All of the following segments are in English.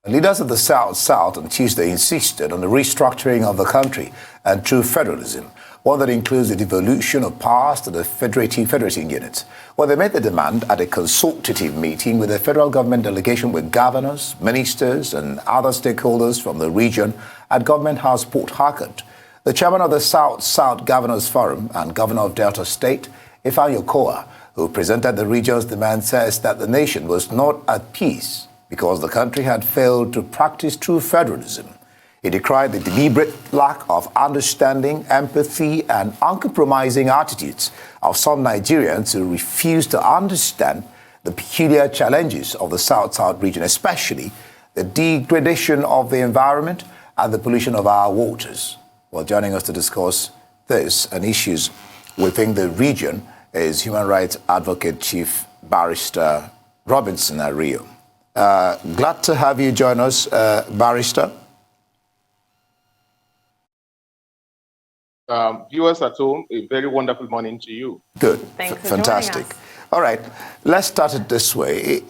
Leaders of the South on Tuesday insisted on the restructuring of the country and true federalism, one that includes the devolution of powers to the federating units. Well, they made the demand at a consultative meeting with the federal government delegation with governors, ministers, and other stakeholders from the region at Government House, Port Harcourt. The chairman of the South Governors Forum and governor of Delta State, Ariyo, who presented the region's demand, says that the nation was not at peace because the country had failed to practice true federalism. He decried the deliberate lack of understanding, empathy, and uncompromising attitudes of some Nigerians who refuse to understand the peculiar challenges of the South-South region, especially the degradation of the environment and the pollution of our waters. Well, joining us to discuss this and issues within the region is human rights advocate Chief Barrister Robinson Ariyo. Glad to have you join us, Barrister. Viewers at home, a very wonderful morning to you. Good. Thanks for Fantastic. joining us. All right, let's start it this way.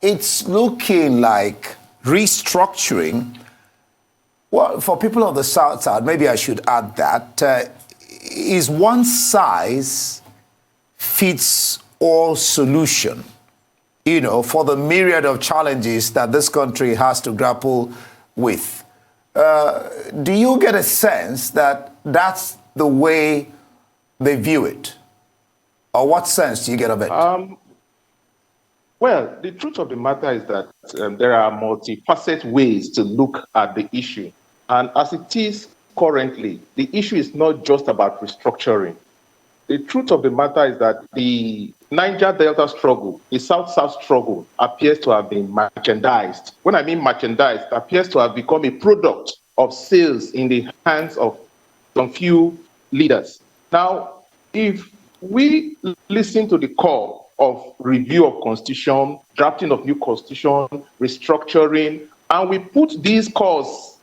It's looking like restructuring. Well, for people of the South side, maybe I should add that, is one size fits all solution, for the myriad of challenges that this country has to grapple with. Do you get a sense that that's the way they view it? Or what sense do you get of it? Well, the truth of the matter is that there are multifaceted ways to look at the issue. And as it is currently, the issue is not just about restructuring. The truth of the matter is that the Niger Delta struggle, the South-South struggle, appears to have been merchandised. When I mean merchandised, it appears to have become a product of sales in the hands of some few leaders. Now, if we listen to the call of review of constitution, drafting of new constitution, restructuring, and we put these calls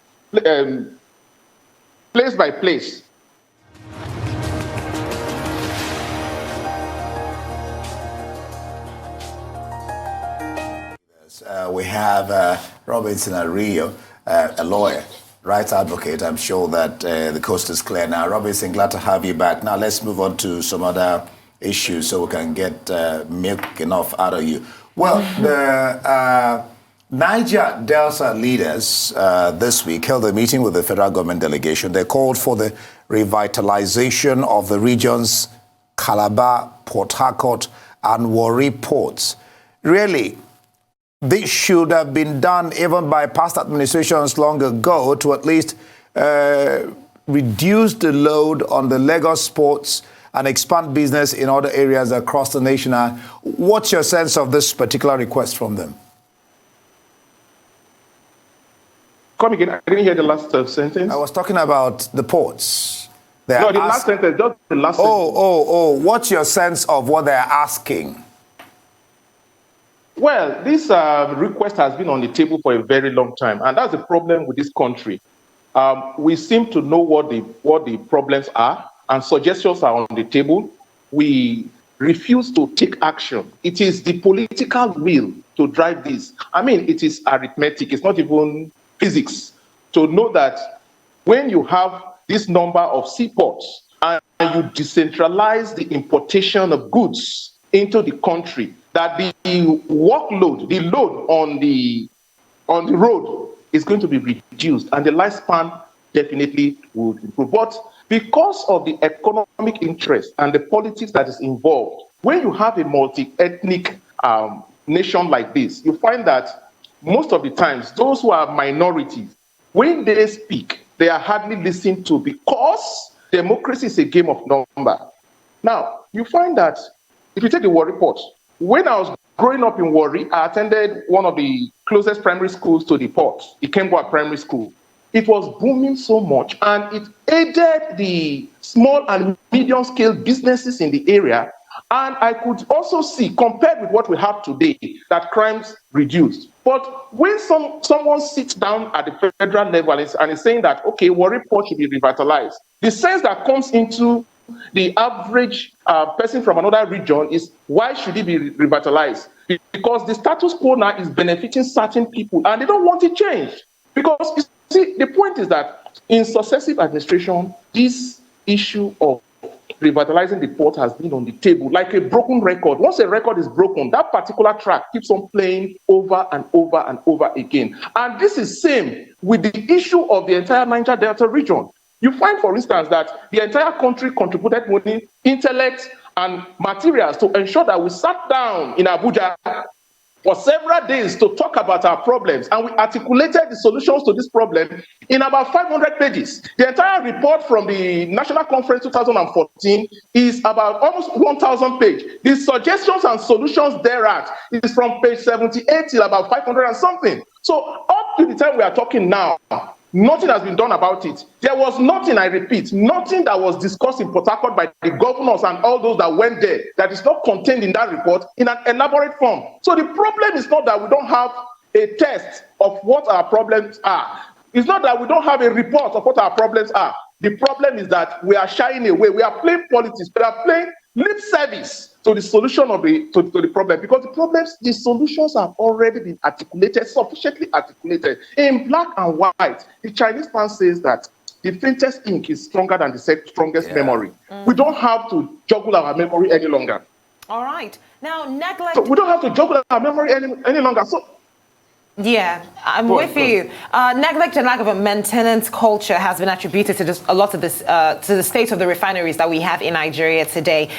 place by place, we have Robinson Ariyo, a lawyer, rights advocate. I'm sure that the coast is clear now. Robinson, glad to have you back. Now let's move on to some other issues so we can get milk enough out of you. Well, the Niger Delta leaders this week held a meeting with the federal government delegation. They called for the revitalization of the region's Calabar, Port Harcourt, and Warri ports. Really, this should have been done even by past administrations long ago to at least reduce the load on the Lagos ports and expand business in other areas across the nation. What's your sense of this particular request from them? Come again, I didn't hear the last sentence. I was talking about the ports. No, the last sentence, just the last sentence. What's your sense of what they're asking? Well, this request has been on the table for a very long time, and that's the problem with this country. We seem to know what the problems are, and suggestions are on the table. We refuse to take action. It is the political will to drive this. I mean, it is arithmetic. It's not even physics to know that when you have this number of seaports and you decentralize the importation of goods into the country, that the workload, the load on the road is going to be reduced, and the lifespan definitely would improve. But because of the economic interest and the politics that is involved, when you have a multi-ethnic nation like this, you find that most of the times those who are minorities, when they speak, they are hardly listened to because democracy is a game of number. Now, you find that if you take the Warri port, when I was growing up in Warri, I attended one of the closest primary schools to the port, the Kembwa Primary School. It was booming so much, and it aided the small and medium-scale businesses in the area. And I could also see, compared with what we have today, that crimes reduced. But when someone sits down at the federal level and is saying that, okay, Warri port should be revitalized, the sense that comes into the average person from another region is, why should it be revitalized? because the status quo now is benefiting certain people and they don't want it changed. Because you see, the point is that in successive administration, this issue of revitalizing the port has been on the table like a broken record. Once a record is broken, that particular track keeps on playing over and over and over again. And this is same with the issue of the entire Niger Delta region. You find, for instance, that the entire country contributed money, intellect, and materials to ensure that we sat down in Abuja for several days to talk about our problems, and we articulated the solutions to this problem in about 500 pages. The entire report from the National Conference 2014 is about almost 1,000 pages. The suggestions and solutions thereat is from page 78 till about 500 and something. So up to the time we are talking now, nothing has been done about it. There was nothing, I repeat, nothing that was discussed in Port Harcourt by the governors and all those that went there that is not contained in that report in an elaborate form. So the problem is not that we don't have a test of what our problems are. It's not that we don't have a report of what our problems are. The problem is that we are shying away. We are playing politics. We are playing lip service to the solution of the problem, because the solutions have already been articulated, sufficiently articulated in black and white. The Chinese man says that the faintest ink is stronger than the strongest memory. We don't have to juggle our memory any longer. All right. Now, neglect. So we don't have to juggle our memory any longer. So. Yeah, I'm with you. Neglect and lack of a maintenance culture has been attributed to a lot of this, to the state of the refineries that we have in Nigeria today.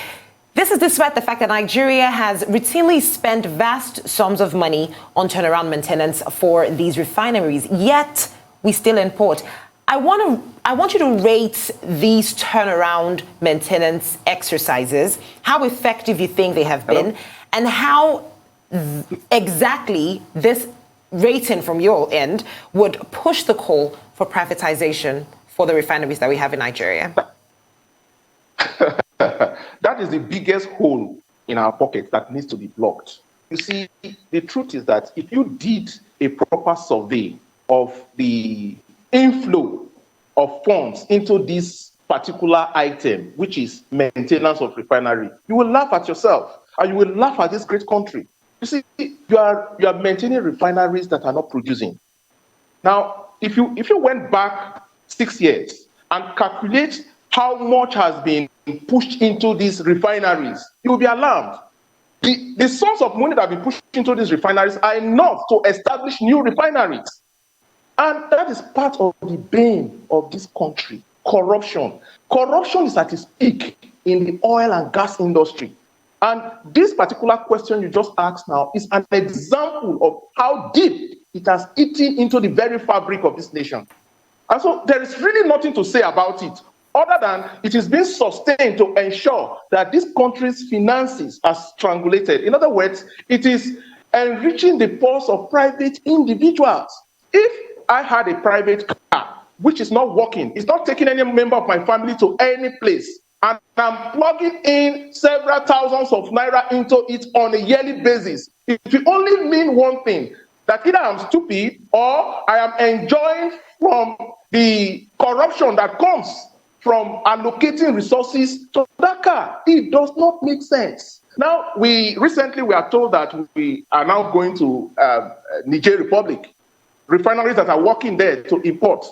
This is despite the fact that Nigeria has routinely spent vast sums of money on turnaround maintenance for these refineries, yet we still import. I want you to rate these turnaround maintenance exercises, how effective you think they have been, and how exactly this rating from your end would push the call for privatization for the refineries that we have in Nigeria. That is the biggest hole in our pocket that needs to be blocked. You see, the truth is that if you did a proper survey of the inflow of funds into this particular item, which is maintenance of refinery, you will laugh at yourself and you will laugh at this great country. You see, you are maintaining refineries that are not producing. Now, if you went back 6 years and calculate how much has been pushed into these refineries, you will be alarmed. The source of money that have been pushed into these refineries are enough to establish new refineries. And that is part of the bane of this country, corruption. Corruption is at its peak in the oil and gas industry. And this particular question you just asked now is an example of how deep it has eaten into the very fabric of this nation. And so there is really nothing to say about it, other than it is being sustained to ensure that this country's finances are strangulated. In other words, it is enriching the purse of private individuals. If I had a private car, which is not working, it's not taking any member of my family to any place, and I'm plugging in several thousands of naira into it on a yearly basis, it will only mean one thing, that either I'm stupid or I am enjoying from the corruption that comes from allocating resources to that car. It does not make sense. Now, recently we are told that we are now going to Niger Republic, refineries that are working there to import.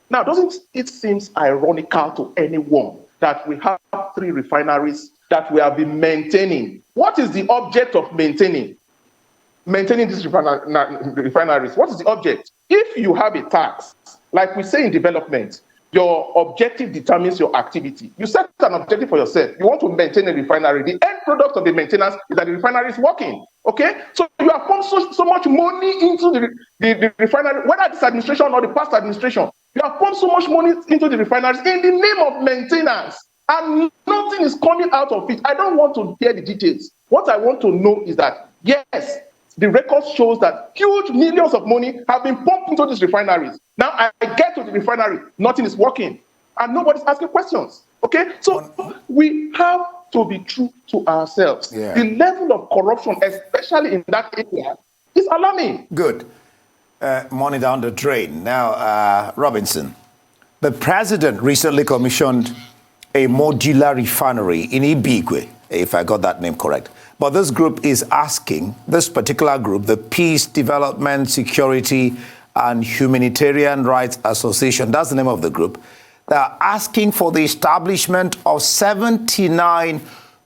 Now, doesn't it seem ironical to anyone that we have 3 refineries that we have been maintaining? What is the object of maintaining these refineries? What is the object? If you have a tax, like we say in development, your objective determines your activity. You set an objective for yourself. You want to maintain a refinery. The end product of the maintenance is that the refinery is working. Okay? So you have pumped so much money into the refinery, whether this administration or the past administration. You have pumped so much money into the refineries in the name of maintenance, and nothing is coming out of it. I don't want to hear the details. What I want to know is that, yes, the record shows that huge millions of money have been pumped into these refineries. Now I get to the refinery, nothing is working, and nobody's asking questions. Okay? So we have to be true to ourselves. Yeah. The level of corruption, especially in that area, is alarming. Good. Money down the drain. Now, Robinson, the president recently commissioned a modular refinery in Ibigwe, if I got that name correct. But this group is asking, this particular group, the Peace, Development, Security, and Humanitarian Rights Association, that's the name of the group, they're asking for the establishment of 79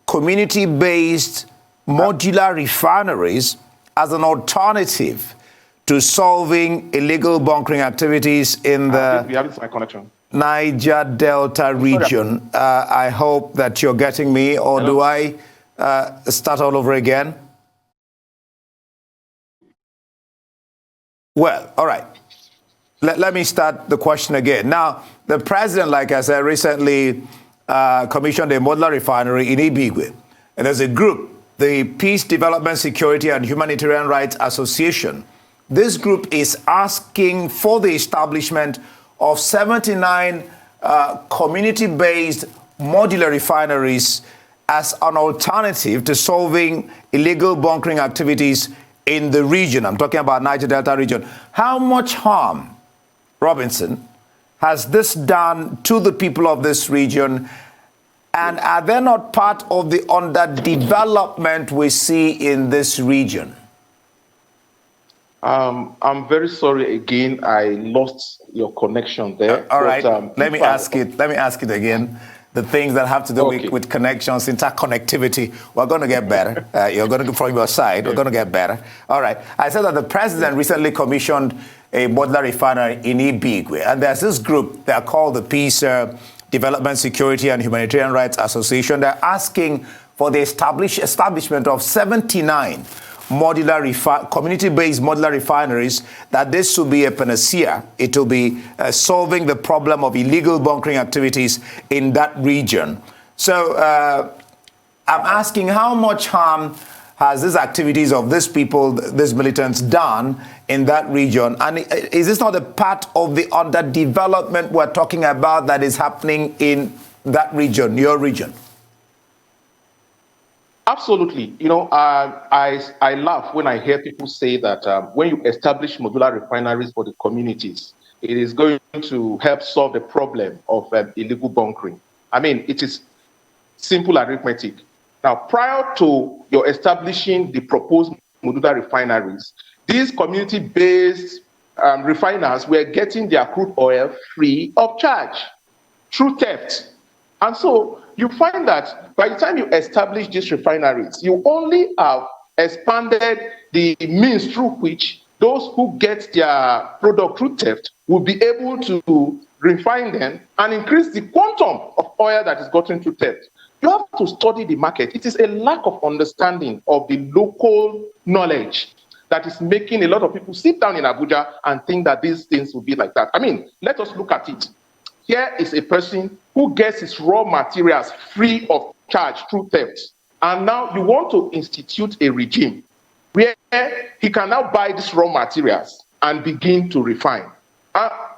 community-based modular refineries as an alternative to solving illegal bunkering activities in the Niger Delta region. I hope that you're getting me, or do I start all over again? Well, all right. Let me start the question again. Now, the president, like I said, recently commissioned a modular refinery in Ibigwe. And there's a group, the Peace, Development, Security, and Humanitarian Rights Association. This group is asking for the establishment of 79 community-based modular refineries as an alternative to solving illegal bunkering activities in the region. I'm talking about Niger Delta region. How much harm, Robinson, has this done to the people of this region? And are they not part of the underdevelopment we see in this region? I'm very sorry again. I lost your connection there. All right. Let me ask it again. The things that have to do with connections, interconnectivity, we're going to get better. You're going to go from your side. We're going to get better. All right. I said that the president recently commissioned a modular refinery in Ibigwe. And there's this group, they're called the Peace, Development, Security, and Humanitarian Rights Association. They're asking for the establishment of 79 community-based modular refineries, that this will be a panacea. It will be solving the problem of illegal bunkering activities in that region. So I'm asking, how much harm has these activities of these people, these militants, done in that region? And is this not a part of the underdevelopment we're talking about that is happening in that region, your region? Absolutely. You know, I laugh when I hear people say that when you establish modular refineries for the communities, it is going to help solve the problem of illegal bunkering. I mean, it is simple arithmetic. Now, prior to your establishing the proposed modular refineries, these community-based refiners were getting their crude oil free of charge through theft. And so you find that by the time you establish these refineries, you only have expanded the means through which those who get their product through theft will be able to refine them and increase the quantum of oil that is gotten through theft. You have to study the market. It is a lack of understanding of the local knowledge that is making a lot of people sit down in Abuja and think that these things will be like that. I mean, let us look at it. Here is a person who gets his raw materials free of charge through theft. And now you want to institute a regime where he can now buy these raw materials and begin to refine.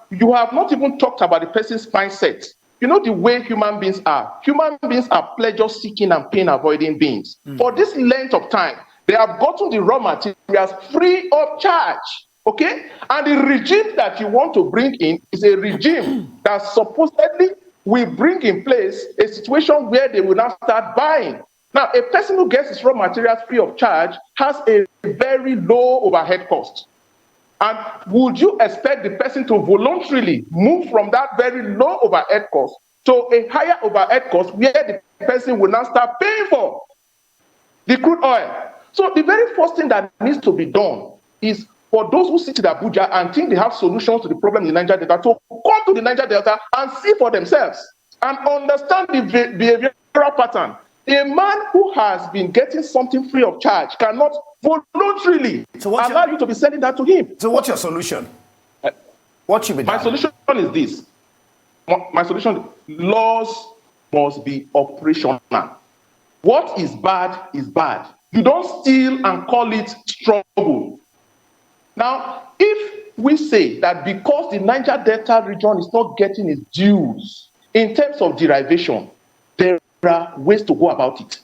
You have not even talked about the person's mindset. You know the way human beings are. Human beings are pleasure-seeking and pain-avoiding beings. For this length of time, they have gotten the raw materials free of charge. Okay? And the regime that you want to bring in is a regime that supposedly will bring in place a situation where they will now start buying. Now, a person who gets his raw materials free of charge has a very low overhead cost. And would you expect the person to voluntarily move from that very low overhead cost to a higher overhead cost where the person will now start paying for the crude oil? So the very first thing that needs to be done is for those who sit in Abuja and think they have solutions to the problem in the Niger Delta to come to the Niger Delta and see for themselves and understand the behavioral pattern. A man who has been getting something free of charge cannot voluntarily allow you to be selling that to him. So what's your solution? What should be done? My solution is this. My solution, laws must be operational. What is bad is bad. You don't steal and call it struggle. Now, if we say that because the Niger Delta region is not getting its dues in terms of derivation, there are ways to go about it.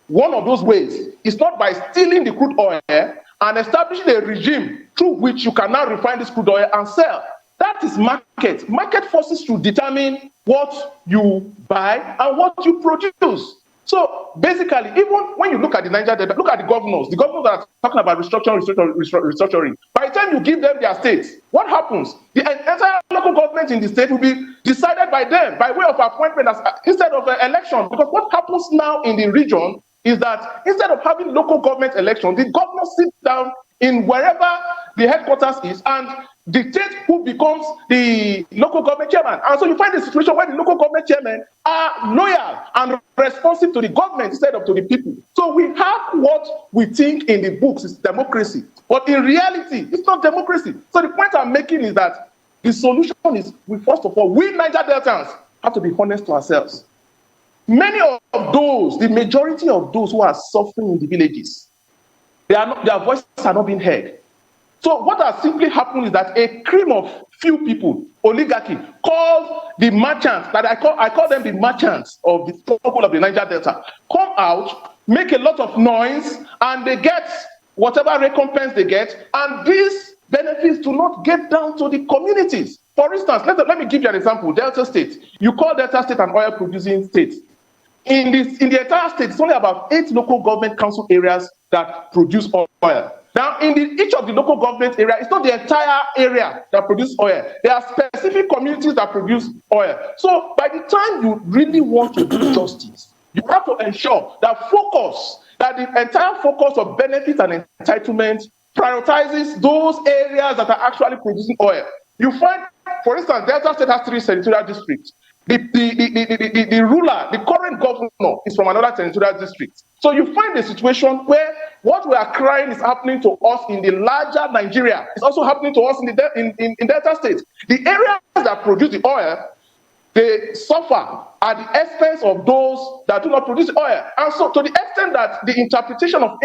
One of those ways is not by stealing the crude oil and establishing a regime through which you can now refine this crude oil and sell. That is market. Market forces to determine what you buy and what you produce. So basically, even when you look at the Niger Delta, look at the governors that are talking about restructuring. By the time you give them their states, what happens? The entire local government in the state will be decided by them by way of appointment instead of election. Because what happens now in the region is that instead of having local government election, the governors sit down in wherever the headquarters is and dictate who becomes the local government chairman. And so you find a situation where the local government chairmen are loyal and responsive to the government instead of to the people. So we have what we think in the books is democracy, but in reality, it's not democracy. So the point I'm making is that the solution is, first of all, we Niger Deltans have to be honest to ourselves. Many of those, the majority of those who are suffering in the villages, their voices are not being heard. So what has simply happened is that a cream of few people, oligarchy, called the merchants, that I call them the merchants of the people of the Niger Delta, come out, make a lot of noise, and they get whatever recompense they get, and these benefits do not get down to the communities. For instance, let me give you an example. Delta State. You call Delta State an oil-producing state. In the entire state, it's only about 8 local government council areas that produce oil. Now, in each of the local government area, it's not the entire area that produces oil. There are specific communities that produce oil. So by the time you really want to do justice, you have to ensure that the entire focus of benefits and entitlements prioritizes those areas that are actually producing oil. You find, for instance, Delta State has 3 senatorial districts. The ruler, the current governor, is from another senatorial district. So you find a situation where what we are crying is happening to us in the larger Nigeria. It's also happening to us in Delta State. The areas that produce the oil, they suffer at the expense of those that do not produce oil. And so to the extent that the interpretation of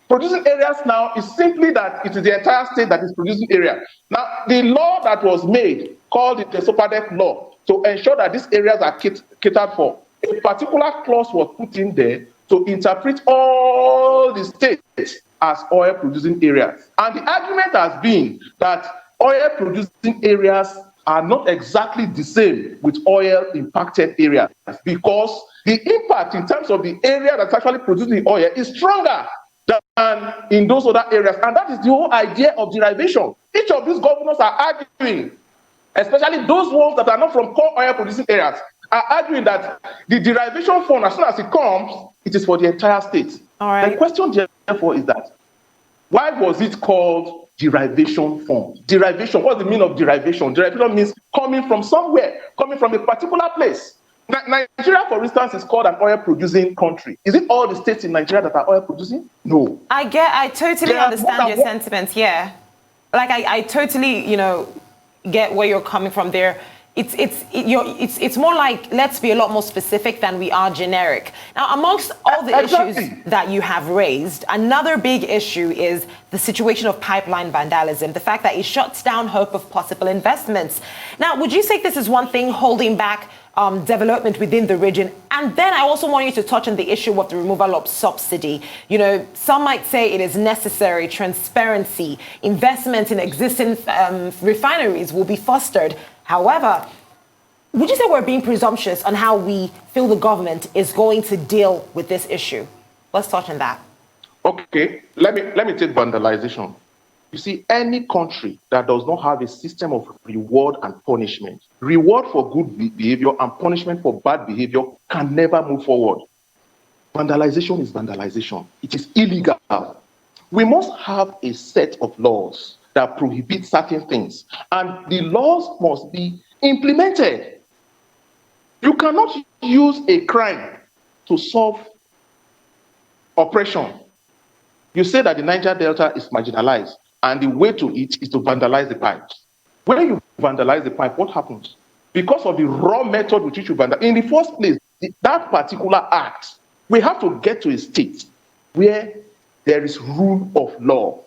producing areas now is simply that it is the entire state that is producing area. Now, the law that was made, called the Tesopadec law, to ensure that these areas are catered for, a particular clause was put in there to interpret all the states as oil-producing areas. And the argument has been that oil-producing areas are not exactly the same with oil-impacted areas, because the impact in terms of the area that's actually producing the oil is stronger than in those other areas. And that is the whole idea of derivation. Each of these governors are arguing, especially those ones that are not from core oil producing areas, are arguing that the derivation fund, as soon as it comes, it is for the entire state. All right. The question therefore is that, why was it called derivation fund? Derivation, what's the meaning of derivation? Derivation means coming from somewhere, coming from a particular place. Nigeria, for instance, is called an oil-producing country. Is it all the states in Nigeria that are oil-producing? No. I totally understand your sentiments. Yeah, like I totally, get where you're coming from there. It's more like, let's be a lot more specific than we are generic. Now, amongst all the issues that you have raised, another big issue is the situation of pipeline vandalism, the fact that it shuts down hope of possible investments. Now, would you say this is one thing holding back development within the region? And then I also want you to touch on the issue of the removal of subsidy. Some might say it is necessary, transparency, investment in existing refineries will be fostered. However, would you say we're being presumptuous on how we feel the government is going to deal with this issue? Let's touch on that. Okay, let me take vandalization. You see, any country that does not have a system of reward and punishment, reward for good behavior and punishment for bad behavior, can never move forward. Vandalization is vandalization. It is illegal. We must have a set of laws that prohibit certain things, and the laws must be implemented. You cannot use a crime to solve oppression. You say that the Niger Delta is marginalized, and the way to it is to vandalize the pipes. When you vandalize the pipe, what happens? Because of the raw method with which you vandalize, in the first place, that particular act, we have to get to a state where there is rule of law.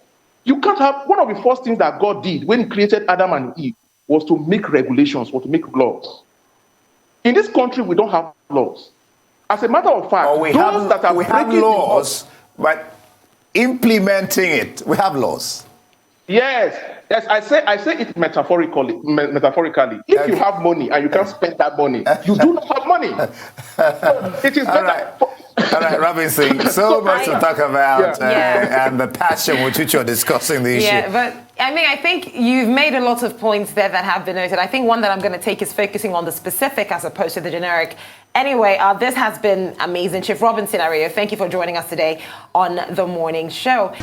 You can't have, one of the first things that God did when he created Adam and Eve was to make regulations, or to make laws. In this country, we don't have laws. As a matter of fact, we have laws, but implementing it, we have laws. Yes, yes. I say it metaphorically. Metaphorically, if you have money and you can't spend that money, you do not have money. So it is All better. right. All right, Robinson, so much to talk about and the passion with which you're discussing the issue. Yeah, but I mean, I think you've made a lot of points there that have been noted. I think one that I'm going to take is focusing on the specific as opposed to the generic. Anyway, this has been amazing. Chief Robinson, Ariyo, thank you for joining us today on The Morning Show.